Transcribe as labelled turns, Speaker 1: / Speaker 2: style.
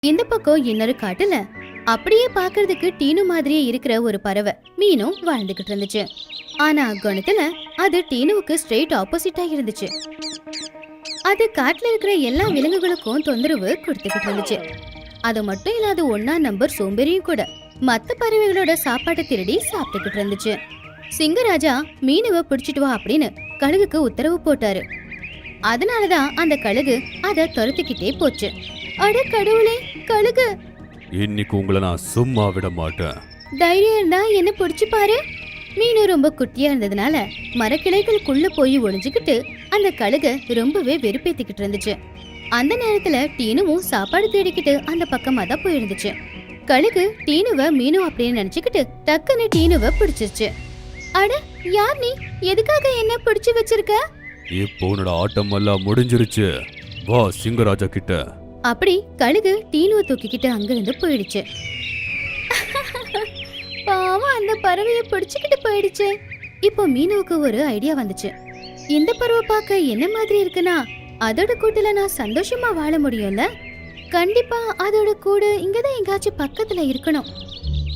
Speaker 1: இந்த பக்கம் இன்னொரு காட்டுல அப்படியே பாக்குறதுக்கு டீனு மாதிரியே இருக்கிற ஒரு பறவை மீனும் வாழ்ந்துகிட்டு இருந்துச்சு. ஆனா குணத்துல அது டீனுவுக்கு ஸ்ட்ரெயிட் ஆப்போசிட்டா இருந்துச்சு. அது காட்டுல இருக்கிற எல்லா விலங்குகளுக்கும் தொந்தரவு கொடுத்துக்கிட்டு இருந்துச்சு. அது மட்டும் இல்லாத ஒன்னா நம்பர் சோம்பேறியும் கூட மத்த பறவைகளோட சாப்பாட்டை திருடி சாப்பிட்டுக்கிட்டு இருந்துச்சு. சிங்கராஜா மீனுவை பிடிச்சிட்டு வா அப்படின்னு கழுகுக்கு உத்தரவு போட்டாரு. அதனாலதான் அந்த கழுகு அதை துரத்துக்கிட்டே போச்சு. அட கடவுளே, கழுகு!
Speaker 2: இன்னைக்கு உங்களை நான் சும்மா விட மாட்டேன்.
Speaker 1: தைரியம் இருந்தா என்ன பிடிச்சு பாரு. மீனு ரொம்ப குட்டியா இருந்ததுனால மரக்கிளைகளுக்குள்ள போய் ஒளிஞ்சுக்கிட்டு அந்த கழுக ரொம்பவே வெறுப்பேத்திக்கிட்டு இருந்துச்சு. அந்த நேரத்துல டீனுவும் சாப்பாடு தேடிக்கிட்டு அந்த பக்கமா தான் போயிருந்துச்சு. கழுகு டீனுவ மீனு அப்படின்னு நினைச்சுக்கிட்டு டக்குன்னு டீனுவ பிடிச்சிருச்சு. அட, யார் நீ? எதுக்காக என்ன பிடிச்சு வச்சிருக்க?
Speaker 2: இப்போ உன்னோட ஆட்டம் எல்லாம் முடிஞ்சிருச்சு. வா சிங்கராஜா கிட்ட.
Speaker 1: அப்படி கழுகு டீனுவை தூக்கிக்கிட்டு அங்கிருந்து போயிடுச்சு. பாவம், அந்த பறவையை பிடிச்சுக்கிட்டு போயிடுச்சு. இப்போ மீனுவுக்கு ஒரு ஐடியா வந்துச்சு. இந்த பறவை பார்க்க என்ன மாதிரி இருக்குன்னா அதோட கூட்டுல நான் சந்தோஷமா வாழ முடியும்ல. கண்டிப்பா அதோட கூடு இங்கதான் எங்காச்சும் பக்கத்துல இருக்கணும்.